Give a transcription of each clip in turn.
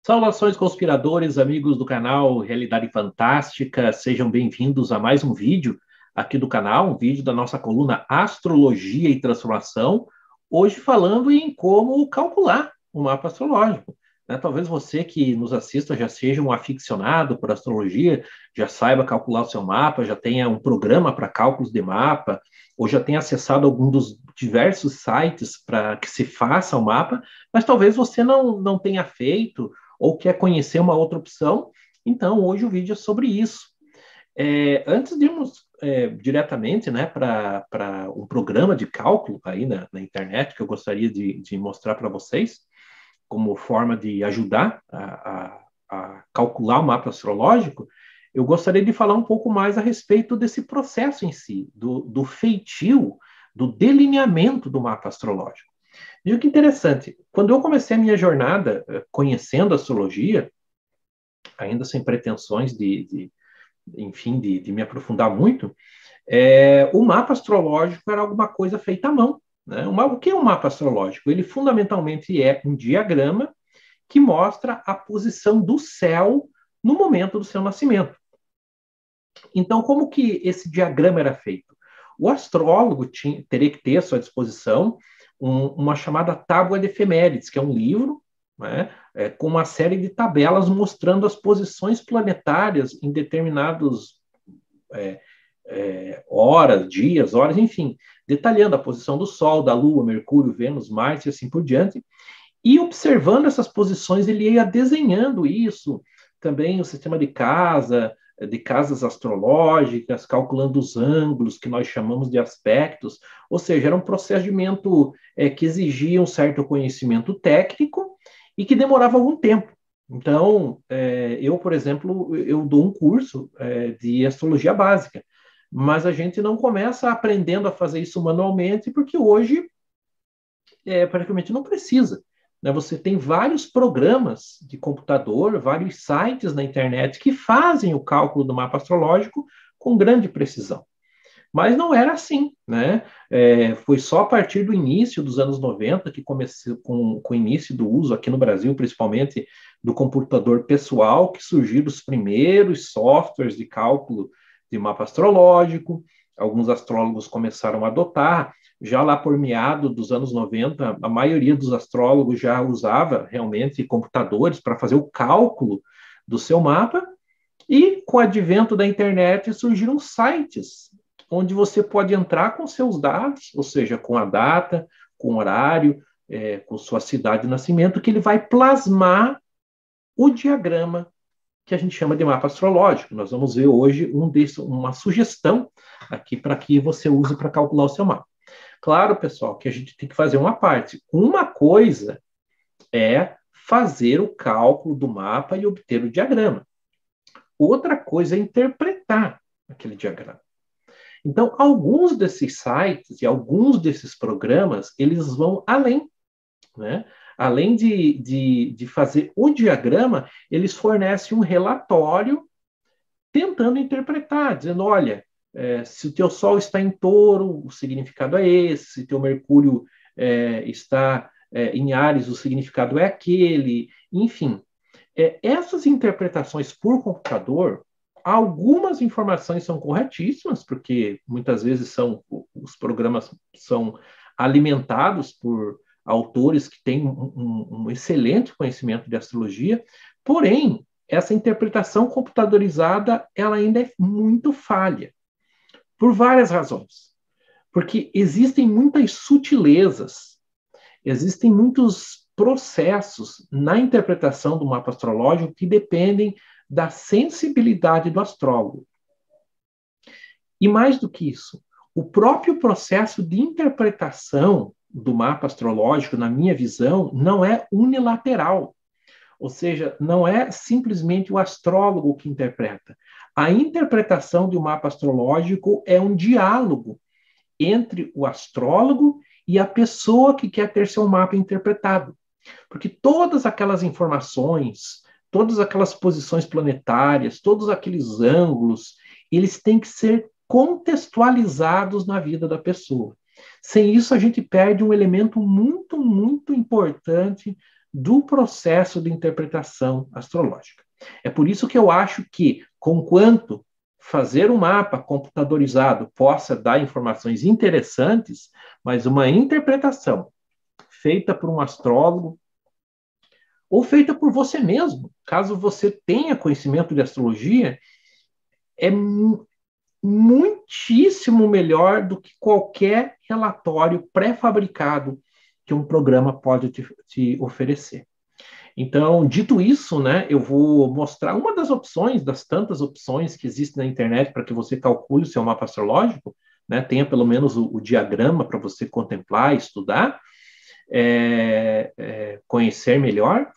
Saudações, conspiradores, amigos do canal Realidade Fantástica, sejam bem-vindos a mais um vídeo aqui do canal, um vídeo da nossa coluna Astrologia e Transformação, hoje falando em como calcular o mapa astrológico. Talvez você que nos assista já seja um aficionado por astrologia, já saiba calcular o seu mapa, já tenha um programa para cálculos de mapa, ou já tenha acessado algum dos diversos sites para que se faça o mapa, mas talvez você não tenha feito ou quer conhecer uma outra opção, então hoje o vídeo é sobre isso. Antes de irmos diretamente, né, para um programa de cálculo aí na internet, que eu gostaria de mostrar para vocês, como forma de ajudar a calcular o mapa astrológico, eu gostaria de falar um pouco mais a respeito desse processo em si, do feitio, do delineamento do mapa astrológico. E o que interessante, quando eu comecei a minha jornada conhecendo a astrologia, ainda sem pretensões enfim, de me aprofundar muito, o mapa astrológico era alguma coisa feita à mão. Né? O que é um mapa astrológico? Ele fundamentalmente é um diagrama que mostra a posição do céu no momento do seu nascimento. Então, como que esse diagrama era feito? O astrólogo teria que ter à sua disposição uma chamada Tábua de Efemérides, que é um livro, né, com uma série de tabelas mostrando as posições planetárias em determinados horas, dias, horas, enfim, detalhando a posição do Sol, da Lua, Mercúrio, Vênus, Marte e assim por diante. E observando essas posições, ele ia desenhando isso, também o sistema de casas astrológicas, calculando os ângulos, que nós chamamos de aspectos, ou seja, era um procedimento que exigia um certo conhecimento técnico e que demorava algum tempo. Então, eu, por exemplo, eu dou um curso de astrologia básica, mas a gente não começa aprendendo a fazer isso manualmente, porque hoje praticamente não precisa. Né? Você tem vários programas de computador, vários sites na internet que fazem o cálculo do mapa astrológico com grande precisão. Mas não era assim, né? Foi só a partir do início dos anos 90 que começou com o início do uso aqui no Brasil, principalmente do computador pessoal, que surgiram os primeiros softwares de cálculo de mapa astrológico. Alguns astrólogos começaram a adotar. Já lá por meado dos anos 90, a maioria dos astrólogos já usava realmente computadores para fazer o cálculo do seu mapa. E com o advento da internet surgiram sites onde você pode entrar com seus dados, ou seja, com a data, com o horário, com sua cidade de nascimento, que ele vai plasmar o diagrama que a gente chama de mapa astrológico. Nós vamos ver hoje uma sugestão aqui para que você use para calcular o seu mapa. Claro, pessoal, que a gente tem que fazer uma parte. Uma coisa é fazer o cálculo do mapa e obter o diagrama. Outra coisa é interpretar aquele diagrama. Então, alguns desses sites e alguns desses programas, eles vão além, né? Além de fazer o diagrama, eles fornecem um relatório tentando interpretar, dizendo, olha, se o teu Sol está em Touro, o significado é esse, se o teu Mercúrio está em Áries, o significado é aquele, enfim. Essas interpretações por computador, algumas informações são corretíssimas, porque muitas vezes os programas são alimentados por autores que têm um excelente conhecimento de astrologia, porém, essa interpretação computadorizada ela ainda é muito falha, por várias razões. Porque existem muitas sutilezas, existem muitos processos na interpretação do mapa astrológico que dependem da sensibilidade do astrólogo. E mais do que isso, o próprio processo de interpretação do mapa astrológico, na minha visão, não é unilateral. Ou seja, não é simplesmente o astrólogo que interpreta. A interpretação de um mapa astrológico é um diálogo entre o astrólogo e a pessoa que quer ter seu mapa interpretado. Porque todas aquelas informações, todas aquelas posições planetárias, todos aqueles ângulos, eles têm que ser contextualizados na vida da pessoa. Sem isso, a gente perde um elemento muito, muito importante do processo de interpretação astrológica. É por isso que eu acho que, conquanto fazer um mapa computadorizado possa dar informações interessantes, mas uma interpretação feita por um astrólogo ou feita por você mesmo, caso você tenha conhecimento de astrologia, é muitíssimo melhor do que qualquer relatório pré-fabricado que um programa pode te oferecer. Então, dito isso, né, eu vou mostrar uma das opções, das tantas opções que existem na internet para que você calcule o seu mapa astrológico, né, tenha pelo menos o diagrama para você contemplar, estudar, conhecer melhor.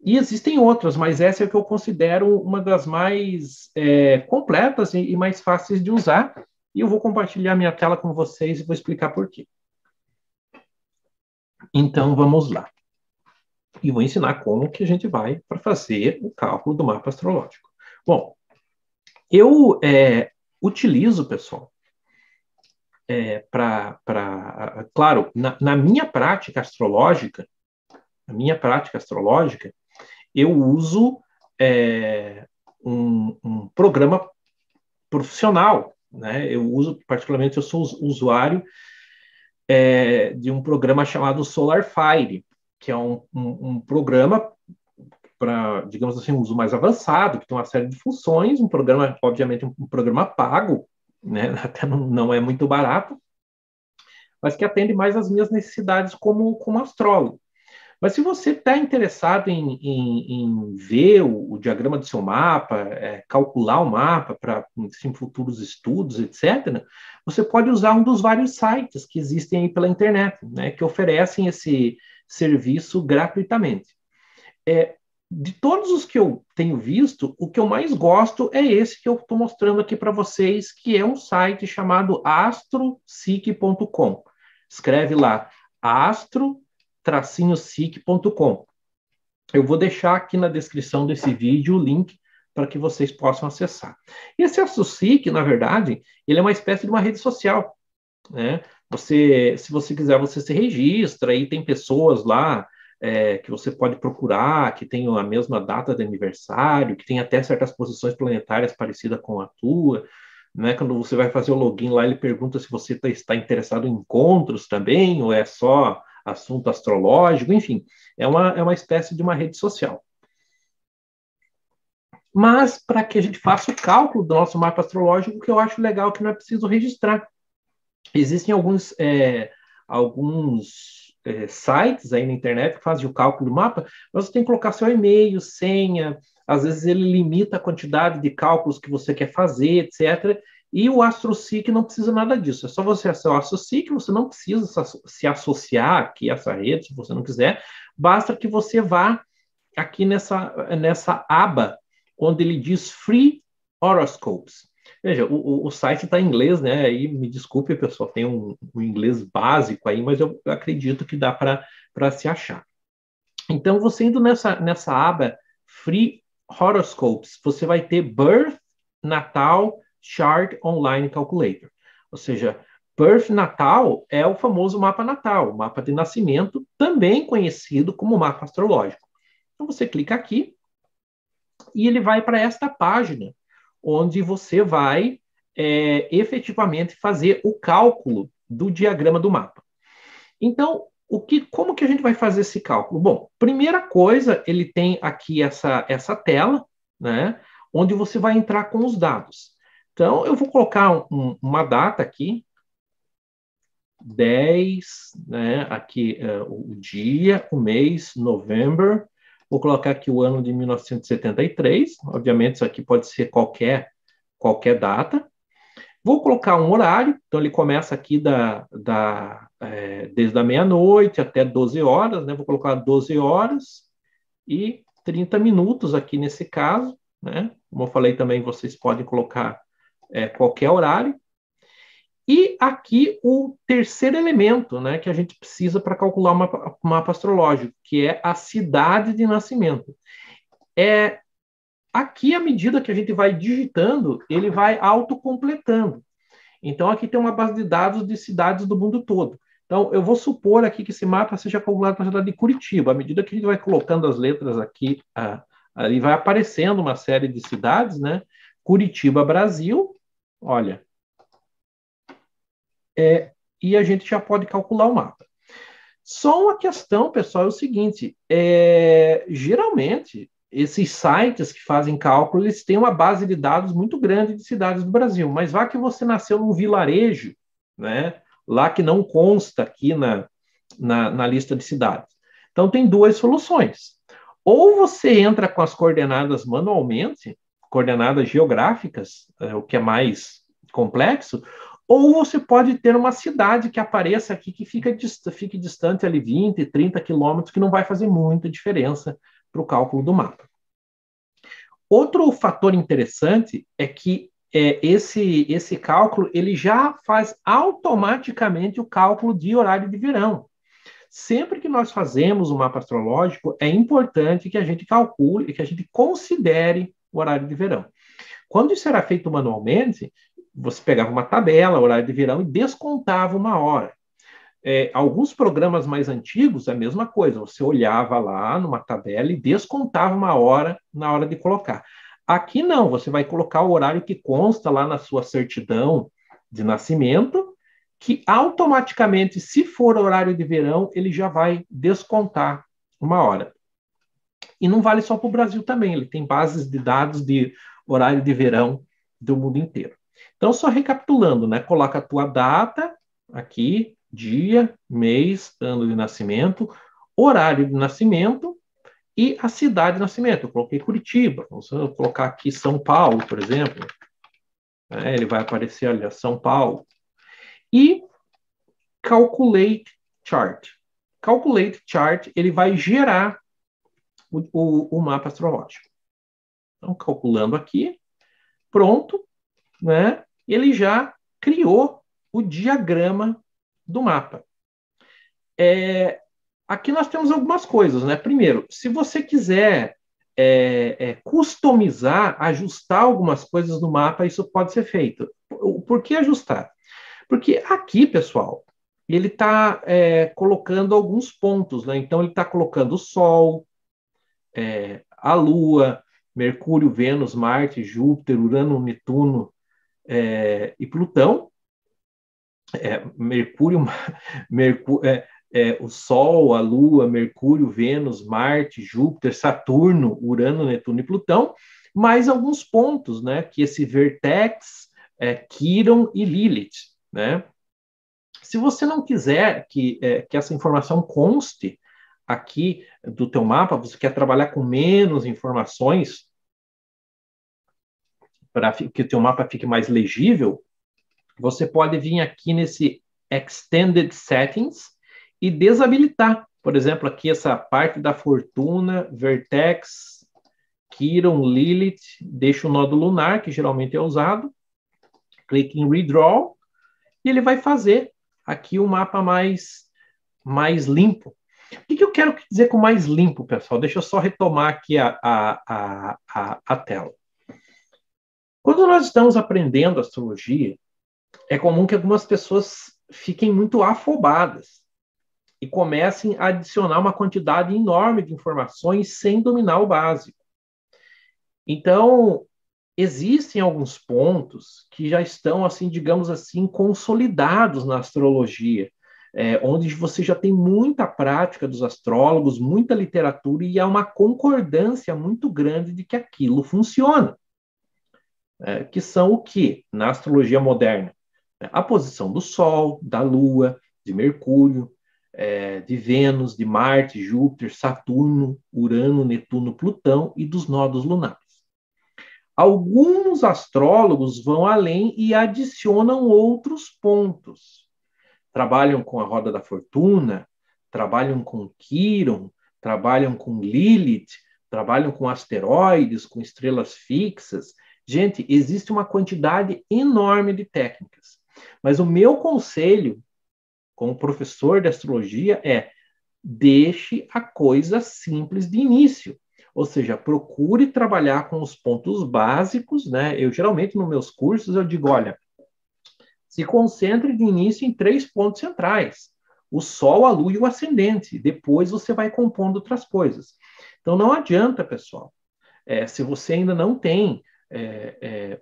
E existem outras, mas essa é a que eu considero uma das mais completas e mais fáceis de usar. E eu vou compartilhar minha tela com vocês e vou explicar por quê. Então, vamos lá. E vou ensinar como que a gente vai para fazer o cálculo do mapa astrológico. Bom, eu utilizo, pessoal, claro, na minha prática astrológica, eu uso um programa profissional, né? Eu uso, particularmente, eu sou usuário de um programa chamado SolarFire, que é um programa para, digamos assim, um uso mais avançado, que tem uma série de funções, um programa, obviamente, um programa pago, né? Até não é muito barato, mas que atende mais às minhas necessidades como astrólogo. Mas se você está interessado em ver o diagrama do seu mapa, calcular o mapa para futuros estudos, etc., você pode usar um dos vários sites que existem aí pela internet, né, que oferecem esse serviço gratuitamente. De todos os que eu tenho visto, o que eu mais gosto é esse que eu estou mostrando aqui para vocês, que é um site chamado astrosic.com. Escreve lá, astro-sic.com. Eu vou deixar aqui na descrição desse vídeo o link para que vocês possam acessar. E esse AstroSeek, na verdade, ele é uma espécie de uma rede social, né? Se você quiser, você se registra e tem pessoas lá que você pode procurar, que tenham a mesma data de aniversário, que tem até certas posições planetárias parecidas com a tua, né? Quando você vai fazer o login lá, ele pergunta se você está interessado em encontros também, ou é só assunto astrológico, enfim, é uma espécie de uma rede social. Mas, para que a gente faça o cálculo do nosso mapa astrológico, o que eu acho legal é que não é preciso registrar. Existem alguns sites aí na internet que fazem o cálculo do mapa, mas você tem que colocar seu e-mail, senha, às vezes ele limita a quantidade de cálculos que você quer fazer, etc. E o AstroSeek não precisa nada disso. É só você acessar o AstroSeek, você não precisa se associar aqui a essa rede, se você não quiser. Basta que você vá aqui nessa aba, onde ele diz Free Horoscopes. Veja, o site está em inglês, né? Aí me desculpe, pessoal, tem um inglês básico aí, mas eu acredito que dá para se achar. Então, você indo nessa aba Free Horoscopes, você vai ter Birth, Natal, Chart Online Calculator. Ou seja, Birth Natal é o famoso mapa natal, o mapa de nascimento, também conhecido como mapa astrológico. Então, você clica aqui e ele vai para esta página, onde você vai efetivamente fazer o cálculo do diagrama do mapa. Então, como que a gente vai fazer esse cálculo? Bom, primeira coisa, ele tem aqui essa tela, né, onde você vai entrar com os dados. Então, eu vou colocar uma data aqui, 10, né, aqui o dia, o mês, novembro. Vou colocar aqui o ano de 1973. Obviamente, isso aqui pode ser qualquer data. Vou colocar um horário. Então, ele começa aqui desde a meia-noite até 12 horas. Né? Vou colocar 12 horas e 30 minutos aqui nesse caso. Né? Como eu falei também, vocês podem colocar qualquer horário. E aqui o terceiro elemento, né, que a gente precisa para calcular o mapa astrológico, que é a cidade de nascimento. Aqui, à medida que a gente vai digitando, ele vai autocompletando. Então, aqui tem uma base de dados de cidades do mundo todo. Então, eu vou supor aqui que esse mapa seja calculado para a cidade de Curitiba. À medida que a gente vai colocando as letras aqui, ali vai aparecendo uma série de cidades, né? Curitiba, Brasil, olha. E a gente já pode calcular o mapa. Só uma questão, pessoal, é o seguinte: geralmente, esses sites que fazem cálculo, eles têm uma base de dados muito grande de cidades do Brasil, mas vá que você nasceu num vilarejo, né? Lá que não consta aqui na lista de cidades. Então, tem duas soluções. Ou você entra com as coordenadas manualmente, coordenadas geográficas, o que é mais complexo, ou você pode ter uma cidade que apareça aqui, que fique distante ali 20, 30 quilômetros, que não vai fazer muita diferença para o cálculo do mapa. Outro fator interessante é que esse cálculo ele já faz automaticamente o cálculo de horário de verão. Sempre que nós fazemos um mapa astrológico, é importante que a gente calcule, que a gente considere o horário de verão. Quando isso era feito manualmente, você pegava uma tabela, horário de verão, e descontava uma hora. Alguns programas mais antigos, a mesma coisa, você olhava lá numa tabela e descontava uma hora na hora de colocar. Aqui não, você vai colocar o horário que consta lá na sua certidão de nascimento, que automaticamente, se for horário de verão, ele já vai descontar uma hora. E não vale só para o Brasil também, ele tem bases de dados de horário de verão do mundo inteiro. Então, só recapitulando, né? Coloca a tua data aqui, dia, mês, ano de nascimento, horário de nascimento e a cidade de nascimento. Eu coloquei Curitiba, vamos colocar aqui São Paulo, por exemplo. Ele vai aparecer, olha, São Paulo. E Calculate Chart. Calculate Chart, ele vai gerar o mapa astrológico. Então, calculando aqui, pronto, né? Ele já criou o diagrama do mapa. Aqui nós temos algumas coisas, né? Primeiro, se você quiser customizar, ajustar algumas coisas no mapa, isso pode ser feito. Por que ajustar? Porque aqui, pessoal, ele está colocando alguns pontos, né? Então, ele está colocando o Sol, a Lua, Mercúrio, Vênus, Marte, Júpiter, Urano, Netuno e Plutão. Mercúrio, o Sol, a Lua, Mercúrio, Vênus, Marte, Júpiter, Saturno, Urano, Netuno e Plutão, mais alguns pontos, né? Que esse Vertex, Quiron e Lilith, né? Se você não quiser que essa informação conste aqui do teu mapa, você quer trabalhar com menos informações para que o teu mapa fique mais legível, você pode vir aqui nesse Extended Settings e desabilitar, por exemplo, aqui essa parte da fortuna, Vertex, Quiron, Lilith, deixa o nódo lunar, que geralmente é usado, clique em Redraw, e ele vai fazer aqui o mapa mais limpo. O que eu quero dizer com mais limpo, pessoal? Deixa eu só retomar aqui a tela. Quando nós estamos aprendendo astrologia, é comum que algumas pessoas fiquem muito afobadas e comecem a adicionar uma quantidade enorme de informações sem dominar o básico. Então, existem alguns pontos que já estão, assim, digamos assim, consolidados na astrologia, onde você já tem muita prática dos astrólogos, muita literatura, e há uma concordância muito grande de que aquilo funciona. Que são o que, na astrologia moderna? A posição do Sol, da Lua, de Mercúrio, de Vênus, de Marte, Júpiter, Saturno, Urano, Netuno, Plutão e dos nodos lunares. Alguns astrólogos vão além e adicionam outros pontos. Trabalham com a roda da fortuna, trabalham com Quiron, trabalham com Lilith, trabalham com asteroides, com estrelas fixas. Gente, existe uma quantidade enorme de técnicas. Mas o meu conselho, como professor de astrologia, é: deixe a coisa simples de início. Ou seja, procure trabalhar com os pontos básicos, né? Eu, geralmente, nos meus cursos, eu digo, olha, se concentre de início em 3 pontos centrais. o Sol, a Lua e o ascendente. Depois você vai compondo outras coisas. Então não adianta, pessoal, se você ainda não tem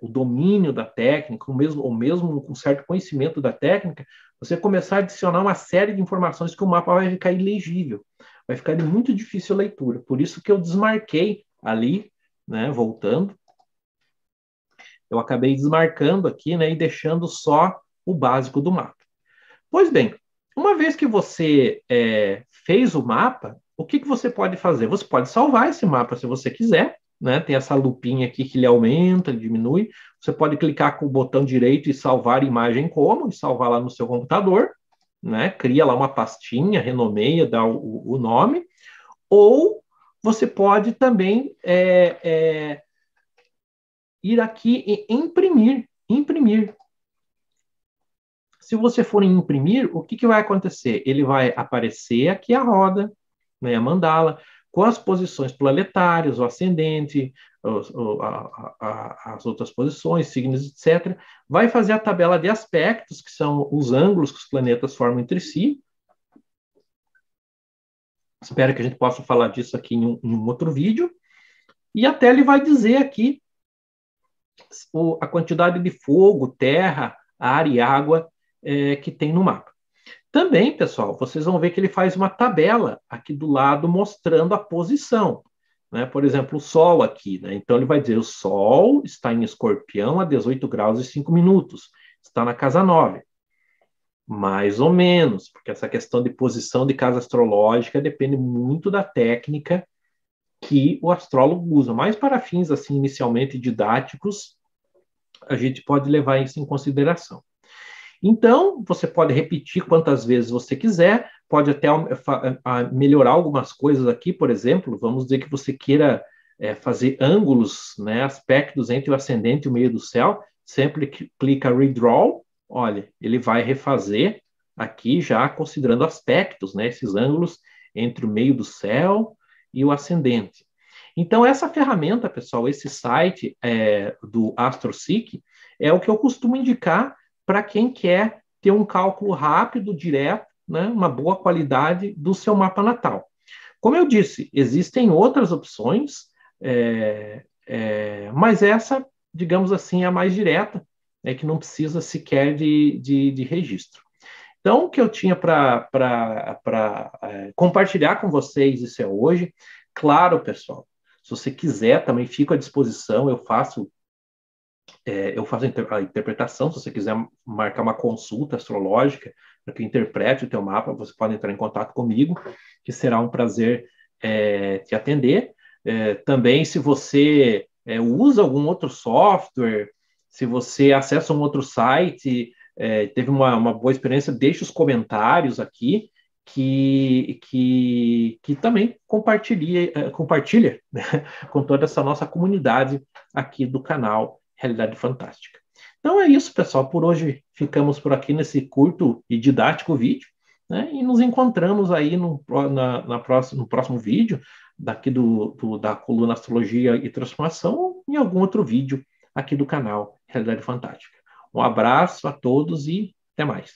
o domínio da técnica, ou mesmo um certo conhecimento da técnica, você começar a adicionar uma série de informações que o mapa vai ficar ilegível, vai ficar de muito difícil a leitura. Por isso que eu desmarquei ali, né, voltando, eu acabei desmarcando aqui, né, e deixando só o básico do mapa. Pois bem, uma vez que você fez o mapa, o que você pode fazer? Você pode salvar esse mapa se você quiser, né? Tem essa lupinha aqui que ele aumenta, ele diminui. Você pode clicar com o botão direito e salvar imagem como, e salvar lá no seu computador, né? Cria lá uma pastinha, renomeia, dá o nome. Ou você pode também ir aqui e imprimir. Imprimir. Se você for em imprimir, o que vai acontecer? Ele vai aparecer aqui a roda, né, a mandala, com as posições planetárias, o ascendente, as outras posições, signos, etc. Vai fazer a tabela de aspectos, que são os ângulos que os planetas formam entre si. Espero que a gente possa falar disso aqui em um outro vídeo. E até ele vai dizer aqui a quantidade de fogo, terra, ar e água que tem no mapa. Também, pessoal, vocês vão ver que ele faz uma tabela aqui do lado mostrando a posição. Né? Por exemplo, o Sol aqui. Né? Então, ele vai dizer: o Sol está em Escorpião a 18 graus e 5 minutos. Está na casa 9. Mais ou menos, porque essa questão de posição de casa astrológica depende muito da técnica que o astrólogo usa. Mas para fins, assim, inicialmente didáticos, a gente pode levar isso em consideração. Então, você pode repetir quantas vezes você quiser, pode até melhorar algumas coisas aqui, por exemplo, vamos dizer que você queira fazer ângulos, né, aspectos entre o ascendente e o meio do céu, sempre clica Redraw, olha, ele vai refazer aqui já considerando aspectos, né, esses ângulos entre o meio do céu e o ascendente. Então, essa ferramenta, pessoal, esse site do AstroSeek, é o que eu costumo indicar para quem quer ter um cálculo rápido, direto, né, uma boa qualidade do seu mapa natal. Como eu disse, existem outras opções, mas essa, digamos assim, é a mais direta, que não precisa sequer de registro. Então, o que eu tinha para compartilhar com vocês, isso é hoje. Claro, pessoal, se você quiser, também fico à disposição, eu faço a interpretação. Se você quiser marcar uma consulta astrológica para que eu interprete o teu mapa, você pode entrar em contato comigo, que será um prazer te atender. Também, se você usa algum outro software, se você acessa um outro site, teve uma boa experiência, deixe os comentários aqui, que também compartilha né, com toda essa nossa comunidade aqui do canal Realidade Fantástica. Então é isso, pessoal. Por hoje ficamos por aqui nesse curto e didático vídeo, né? E nos encontramos aí no próximo vídeo, daqui da coluna Astrologia e Transformação, ou em algum outro vídeo aqui do canal Realidade Fantástica. Um abraço a todos e até mais.